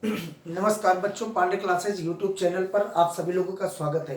नमस्कार बच्चों, Pandey classes YouTube channel पर आप सभी लोगों का स्वागत है।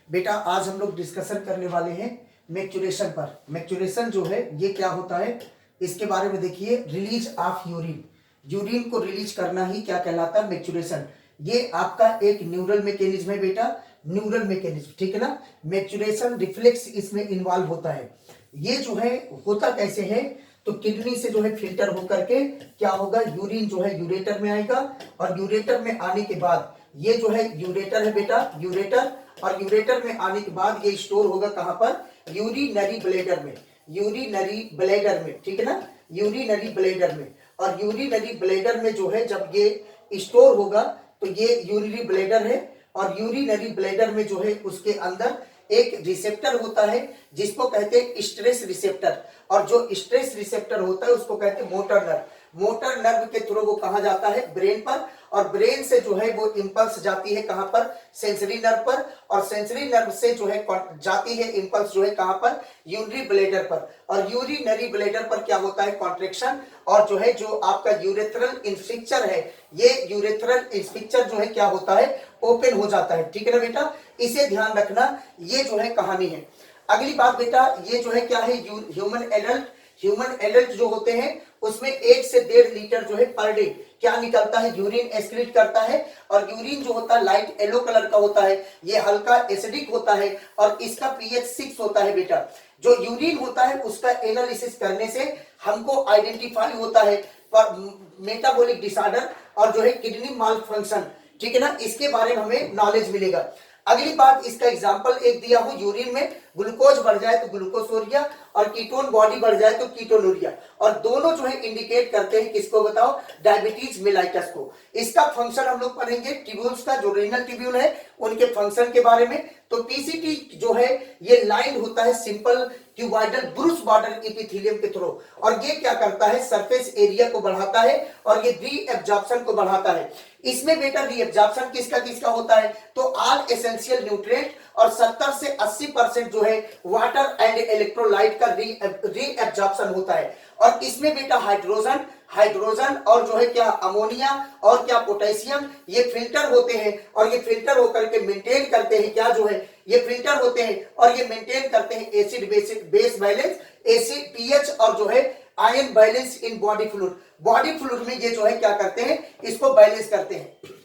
बेटा आज हम लोग डिस्कशन करने वाले हैं मैक्चुरेशन पर। मैक्चुरेशन जो है ये क्या होता है इसके बारे में देखिए। रिलीज ऑफ यूरिन, यूरिन को रिलीज करना ही क्या कहलाता है, मैक्चुरेशन। ये आपका एक न्यूरल मैकेनिज्म है बेटा, न्यूरल मैकेनिज्म, ठीक है ना। मैक्चुरेशन रिफ्लेक्स इसमें इन्वॉल्व होता है। ये जो है होता कैसे है, तो किडनी से जो है फिल्टर होकर के क्या होगा, यूरिन जो है यूरेटर में आएगा, और यूरेटर में आने के बाद ये जो है यूरेटर है बेटा, यूरेटर, और यूरेटर में आने के बाद ये स्टोर होगा कहां पर, यूरिनरी ब्लैडर में, यूरिनरी ब्लैडर में, ठीक है ना, यूरिनरी ब्लैडर में। और यूरिनरी ब्लैडर में जो है जब ये स्टोर होगा तो ये यूरिनरी ब्लैडर है, और यूरिनरी ब्लैडर में जो है उसके अंदर एक रिसेप्टर होता है जिसको कहते हैं स्ट्रेस रिसेप्टर, और जो स्ट्रेस रिसेप्टर होता है उसको कहते हैं मोटर नर्व। मोटर नर्व के थ्रू वो कहा जाता है, ब्रेन पर, और ब्रेन से जो है वो इंपल्स जाती है कहां पर, सेंसरी नर्व पर, और सेंसरी नर्व से जो है जाती है इंपल्स जो है कहां पर, यूरिनरी ब्लैडर पर, और यूरिनरी ब्लैडर पर क्या होता है, कॉन्ट्रैक्शन, और जो है जो आपका यूरेथ्रल इंस्ट्रक्चर है, ये यूरेथ्रल इंस्ट्रक्चर जो है क्या होता है, ओपन हो जाता है, ठीक है ना बेटा। इसे ध्यान रखना, ये जो है कहानी है। अगली बात बेटा, ये जो है क्या है, ह्यूमन एडल्ट, ह्यूमन एडल्ट जो होते हैं उसमें 1 से 1.5 लीटर जो है पर डे क्या निकलता है, यूरिन एक्सक्रीट करता है। और यूरिन जो होता है लाइट येलो कलर का होता है, ये हल्का एसिडिक होता है, और इसका पीएच 6 होता है बेटा। जो यूरिन होता है उसका एनालिसिस करने से हमको आइडेंटिफाई होता है पर मेटाबॉलिक डिसऑर्डर और जो है किडनी माल फंक्शन, ठीक है ना, इसके बारे में हमें नॉलेज मिलेगा। अगली बात, इसका एग्जांपल एक दिया हो, यूरिन में ग्लूकोज बढ़ जाए तो ग्लूकोसोरिया, और कीटोन बॉडी बढ़ जाए तो कीटोनूरिया, और दोनों जो है इंडिकेट करते हैं किसको बताओ, डायबिटीज मेलाइटस को। इसका फंक्शन हम लोग पढ़ेंगे, ट्यूब्यूल्स का, जो रेनल ट्यूब्यूल है उनके फंक्शन के बारे में। तो पीसीटी जो है ये लाइन होता है सिंपल ट्यूबाइडल ब्रूस बॉर्डर एपिथेलियम के थ्रू, और ये क्या करता है, सरफेस एरिया को बढ़ाता है और ये रीएब्जॉर्प्शन को बढ़ाता है। इसमें बेटा रीएब्जॉर्प्शन किसका किसका होता है, तो ऑल एसेंशियल न्यूट्रिएंट, और 70 से 80% जो है वाटर एंड इलेक्ट्रोलाइट का रीएब्जॉर्प्शन होता है। और इसमें बेटा हाइड्रोजन, हाइड्रोजन और जो है क्या अमोनिया और क्या पोटेशियम, ये फिल्टर होते हैं, और ये फिल्टर होकर के मेंटेन करते हैं क्या, जो है ये फिल्टर होते हैं और ये मेंटेन करते हैं acid base balance, acid pH, और जो है ion balance in body fluid. Body fluid में ये जो है क्या करते हैं, इसको बैलेंस करते हैं।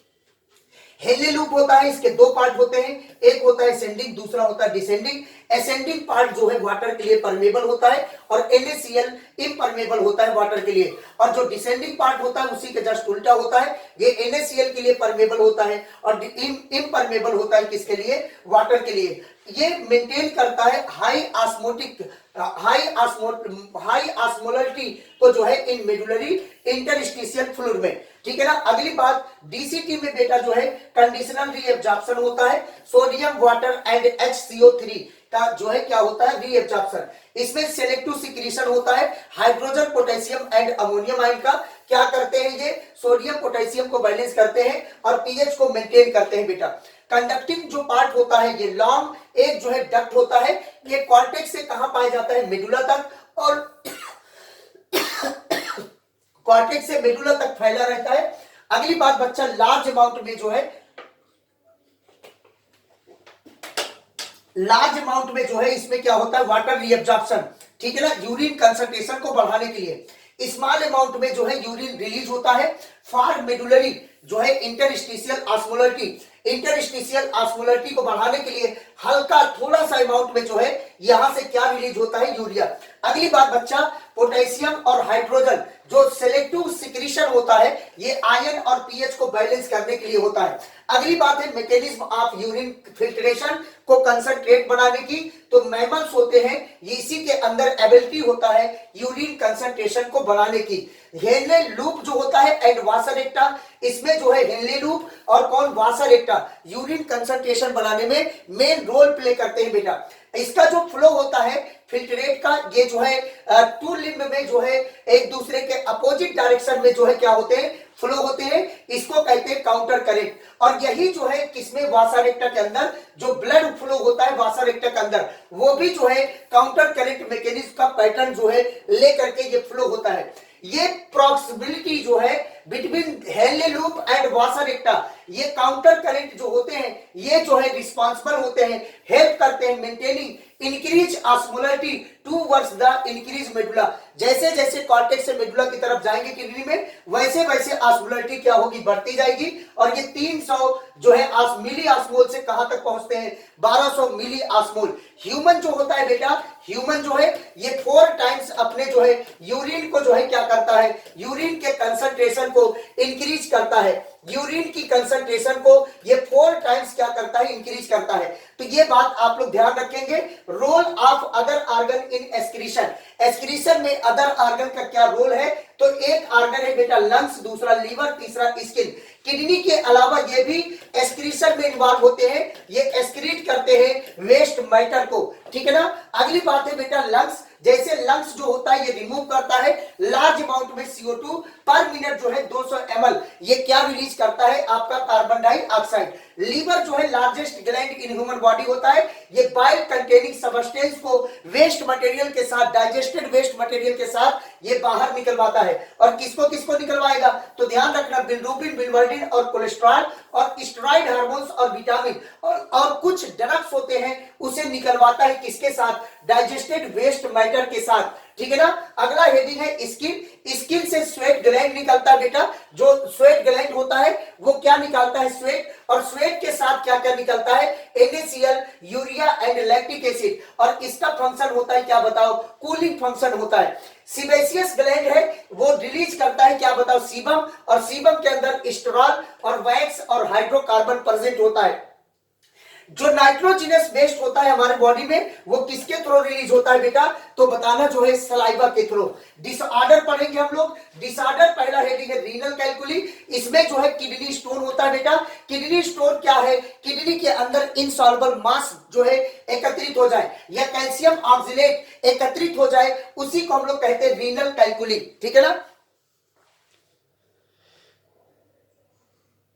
हेनले लूप होता है, इसके 2 पार्ट होते हैं, एक होता है असेंडिंग, दूसरा होता है डिसेंडिंग। असेंडिंग पार्ट जो है वाटर के लिए परमेबल होता है, और NaCl इम्परमेबल होता है वाटर के लिए, और जो डिसेंडिंग पार्ट होता है उसी के जस्ट उल्टा होता है, ये NaCl के लिए परमेबल होता है और इम्परमेबल होता है किसके लिए, वाटर के लिए। ये मेंटेन करता है हाई ऑस्मोलरिटी को जो है इन मेडुलरी इंटरस्टिशियल फ्लूइड में, ठीक है ना। अगली बात, डीसीटी में बेटा जो है कंडीशनल रीएब्जॉर्प्शन होता है, सोडियम वाटर एंड HCO3 का जो है क्या होता है, रीएब्जॉर्प्शन। इसमें सेलेक्टिव सिक्रीशन होता है, hydrogen potassium and ammonium ion का क्या करते हैं, ये सोडियम पोटेशियम को बैलेंस करते हैं और पीएच को मेंटेन करते हैं बेटा। कंडक्टिंग जो पार्ट होता है ये लॉन्ग, एक जो है डक्ट होता है, ये कॉर्टेक्स से कहां पाया जाता है, मेडुला तक, और कॉर्टेक्स से मेडुला तक फैला रहता है। अगली बात बच्चा, लार्ज अमाउंट में जो है, लार्ज अमाउंट में जो है इसमें क्या होता है, वाटर रीएब्जॉर्प्शन, ठीक है ना, यूरिन कंसंट्रेशन को बढ़ाने के लिए। स्मॉल अमाउंट में जो है यूरिन रिलीज होता है फॉर मेडुलरी जो है इंटरस्टिशियल ऑस्मोलरिटी, इंटरस्टिशियल ऑस्मोलरिटी को बढ़ाने के लिए हल्का थोड़ा सा अमाउंट में जो है यहां से क्या रिलीज होता है, यूरिया। अगली बात बच्चा, पोटेशियम और हाइड्रोजन जो सेलेक्टिव सिक्रीशन होता है, ये आयन और पीएच को बैलेंस करने के लिए होता है। अगली बात है मैकेनिज्म ऑफ यूरिन फिल्ट्रेशन को कंसंट्रेट बनाने की। तो मैमल्स होते हैं, इसी के अंदर एबिलिटी होता है यूरिन कंसंट्रेशन को बढ़ाने की। हेनले लूप जो होता है एंड वासर एक्टा, इसमें जो है हेनले लूप और कौन, वासर एक्टा, यूरिन कंसंट्रेशन बनाने में मेन रोल प्ले करते हैं बेटा। इसका जो फ्लो होता है फिल्ट्रेट का, ये जो है 2 लिम्ब में जो है एक दूसरे के अपोजिट डायरेक्शन में जो है क्या होते हैं, फ्लो होते हैं, इसको कहते हैं काउंटर करंट। और यही जो है किसमें, वासा रेक्टा के अंदर जो ब्लड फ्लो होता है वासा रेक्टा के अंदर, वो भी जो है काउंटर करंट मैकेनिज्म का पैटर्न जो है लेकर के ये फ्लो होता है। ये प्रॉक्सिमिलिटी जो है between Henle loop and vasa recta, ये काउंटर करंट जो होते हैं ये जो है रिस्पॉन्सिबल होते हैं, हेल्प करते हैं maintaining increase osmolarity towards the increase medulla. जैसे जैसे कॉर्टेक्स से मेडुला की तरफ जाएंगे किडनी में, वैसे वैसे ऑस्मोलरिटी क्या होगी, बढ़ती जाएगी। और ये 300 जो है मिली ऑस्मोल से कहां तक पहुंचते हैं, 1200 मिली ऑस्मोल। ह्यूमन जो होता है बेटा, ह्यूमन जो है ये 4 टाइम्स अपने जो है यूरिन को जो है क्या करता है, यूरिन के कंसंट्रेशन को इंक्रीज करता है। यूरिन की कंसंट्रेशन को ये 4 टाइम्स क्या करता है, इंक्रीज करता है। तो ये बात आप लोग ध्यान रखेंगे। Role of other organ in excretion, excretion में अदर ऑर्गन का क्या रोल है, तो एक ऑर्गन है बेटा लंग्स, दूसरा लीवर, तीसरा स्किन। किडनी के अलावा ये भी एक्सक्रीशन में इन्वॉल्व होते हैं, ये एक्सक्रीट करते हैं वेस्ट मैटर को, ठीक है ना। अगली बात है बेटा लंग्स, जैसे लंग्स जो होता है ये रिमूव करता है लार्ज अमाउंट में CO2 पर मिनट जो है 200 ml, ये क्या रिलीज करता है, आपका कार्बन डाइऑक्साइड। लीवर जो है largest gland in human body होता है, ये बाइल कंटेनिंग सबस्टेंस को वेस्ट मटेरियल के साथ, डाइजेस्टेड वेस्ट मटेरियल के साथ ये बाहर निकलवाता है। और किसको किसको निकलवाएगा, तो ध्यान रखना बिलिरुबिन, बिलिवर्डिन और कोलेस्ट्रॉल और स्टेरॉइड हार्मोन्स और विटामिन और कुछ ड्रग्स होते हैं, उसे निकलवाता है किसके साथ, डाइजेस्टेड वेस्ट मैटर के साथ, ठीक है ना। अगला हेडिंग है स्किन, स्किन से स्वेट ग्लैंड निकलता है बेटा, जो स्वेट ग्लैंड होता है वो क्या निकालता है, स्वेट, और स्वेट के साथ क्या क्या निकलता है, NaCl, urea and lactic acid. और इसका फंक्शन होता है क्या बताओ, कूलिंग फंक्शन होता है। सीबेसियस ग्लैंड है वो रिलीज करता है क्या बताओ, सीबम, और सीबम के अंदर स्टेरॉल और वैक्स और हाइड्रोकार्बन प्रेजेंट होता है। जो नाइट्रोजिनस वेस्ट होता है हमारे बॉडी में वो किसके थ्रू रिलीज होता है बेटा, तो बताना जो है सलाइवा के थ्रू। डिसऑर्डर पढ़ेंगे हम लोग, डिसऑर्डर पहला हेडिंग है रीनल कैलकुली, इसमें जो है किडनी स्टोन होता है बेटा। किडनी स्टोन क्या है, किडनी के अंदर इनसॉल्युबल मास जो है एकत्रित हो जाए या कैल्शियम ऑक्सलेट एकत्रित हो जाए, उसी को हम लोग कहते हैं रीनल कैलकुली, ठीक है ना।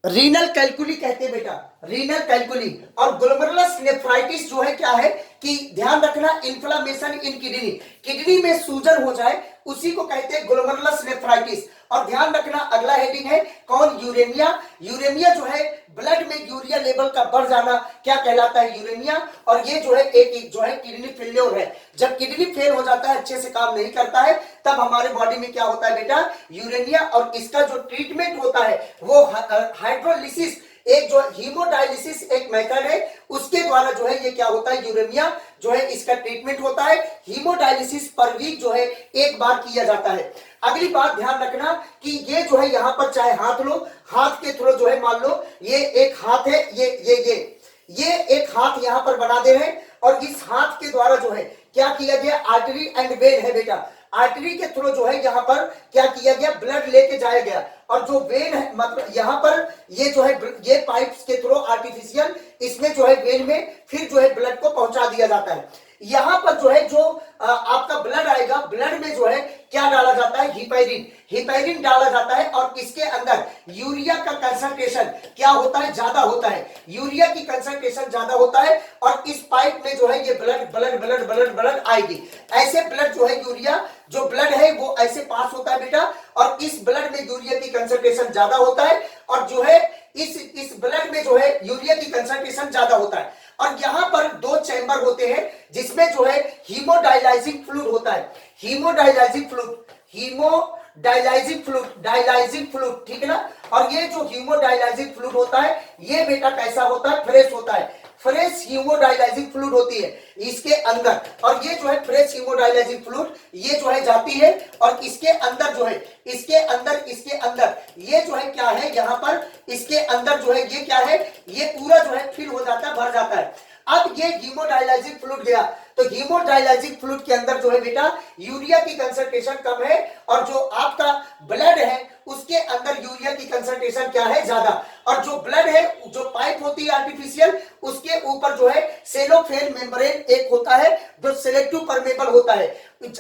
रीनल कैलकुली कहते हैं बेटा, रीनल कैलकुली। और ग्लोमेरुलस नेफ्राइटिस जो है क्या है कि ध्यान रखना, इन्फ्लामेशन इन किडनी, किडनी में सूजन हो जाए उसी को कहते हैं ग्लोमेरुलस नेफ्राइटिस। और ध्यान रखना अगला हेडिंग है कौन, यूरेमिया। यूरेमिया जो है ब्लड में यूरिया लेवल का बढ़ जाना क्या कहलाता है, यूरेमिया। और ये जो है एक जो है किडनी फेल्योर है, जब किडनी फेल हो जाता है, अच्छे से काम नहीं करता है, तब हमारे बॉडी में क्या होता है बेटा, यूरेमिया। और इसका जो ट्रीटमेंट होता है वो हाइड्रोलिसिस, एक जो हीमोडायलिसिस एक मेथड है, उसके द्वारा जो है ये क्या होता है, यूरेमिया जो है इसका ट्रीटमेंट होता है। हीमोडायलिसिस पर वीक जो है एक बार किया जाता है। अगली बात ध्यान रखना कि ये जो है यहाँ पर चाहे हाथ लो, हाथ के थ्रू जो है मान लो ये एक हाथ है, ये एक हाथ यहाँ पर बना दे रहे हैं, और इस हाथ के द्वारा जो है क्या किया गया, आर्टरी एंड वेन है बेटा, आर्टरी के थ्रू जो है यहाँ पर क्या किया गया, ब्लड लेके जाया गया। और जो वेन है मतलब यहाँ पर ये जो है ये पाइप्स के थ्रू आर्टिफिशियल, इसमें जो है वेन में फिर जो है ब्लड को पहुंचा दिया जाता है। यहाँ पर जो है जो आपका ब्लड आएगा, ब्लड में जो है क्या डाला जाता है, हिपैरिन, हिपैरिन डाला जाता है। और इसके अंदर यूरिया का कंसंट्रेशन क्या होता है, ज्यादा होता है, यूरिया की कंसंट्रेशन ज्यादा होता है। और इस पाइप में जो है ये blood blood blood blood blood आएगी, ऐसे ब्लड जो है यूरिया जो ब्लड है वो ऐसे पास होता है बेटा। और इस ब्लड में यूरिया की कंसंट्रेशन ज्यादा होता है, और जो है इस ब्लड में जो है यूरिया की कंसंट्रेशन ज्यादा होता है। और यहाँ पर 2 चैम्बर होते हैं जिसमें जो है हीमोडायलाइजिंग फ्लूइड होता है, हीमोडायलाइजिंग फ्लूइड, हीमोडायलाइजिंग फ्लूइड, डायलाइजिंग फ्लूइड, ठीक है ना। और ये जो हीमोडायलाइजिंग फ्लूइड होता है ये बेटा कैसा होता है, फ्रेश होता है, फ्रेश हीमोडायलाइजिंग फ्लूइड होती है इसके अंदर। और ये जो है फ्रेश हीमोडायलाइजिंग फ्लूइड ये जो है जाती है, और इसके अंदर जो है इसके अंदर ये जो है क्या है, यहाँ पर इसके अंदर जो है ये क्या है, ये पूरा जो है फिल हो जाता है, भर जाता है। अब ये हीमोडायलाइजिंग फ्लूइड गया, तो हीमोडायलाइजिंग फ्लूइड के अंदर जो है बेटा यूरिया की कंसंट्रेशन कम है, और जो आपका ब्लड है उसके अंदर यूरिया की कंसंट्रेशन क्या है, ज्यादा। और जो ब्लड है, जो पाइप होती है आर्टिफिशियल, उसके ऊपर जो है सेलोफेन मेम्ब्रेन एक होता है जो सेलेक्टिव परमेबल होता है।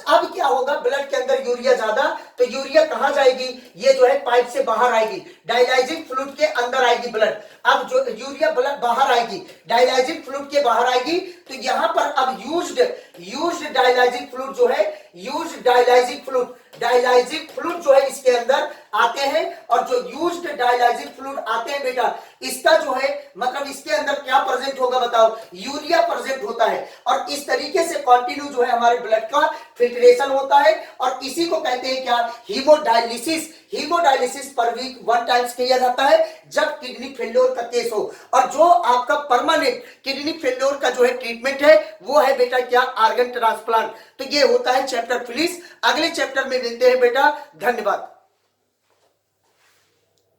अब क्या होगा, ब्लड के अंदर यूरिया ज्यादा, तो यूरिया कहां जाएगी, ये जो है पाइप से बाहर आएगी, डायलाइजिंग फ्लूइड के अंदर आएगी ब्लड। अब जो यूरिया ब्लड बाहर आएगी, डायलाइजिंग फ्लूइड के बाहर आएगी, तो यहां पर अब यूज्ड डायलाइजिंग फ्लूइड जो है, यूज्ड डायलाइजिंग फ्लूइड जो है इसके अंदर आते हैं। और जो यूज्ड डायलाइजिंग फ्लूइड आते हैं बेटा, इसका जो है मतलब इसके अंदर क्या प्रेजेंट होगा बताओ, यूरिया प्रेजेंट होता है। और इस तरीके से कंटिन्यू जो है हमारे ब्लड का फिल्ट्रेशन होता है, और इसी को कहते हैं क्या, haemodialysis. Haemodialysis per week 1 times किया जाता है जब किडनी फेल्योर का केस हो। और जो आपका परमानेंट किडनी फेल्योर का जो है ट्रीटमेंट है वो है बेटा क्या, ऑर्गन ट्रांसप्लांट। तो ये होता है चैप्टर फिनिश। अगले चैप्टर में मिलते हैं बेटा, धन्यवाद।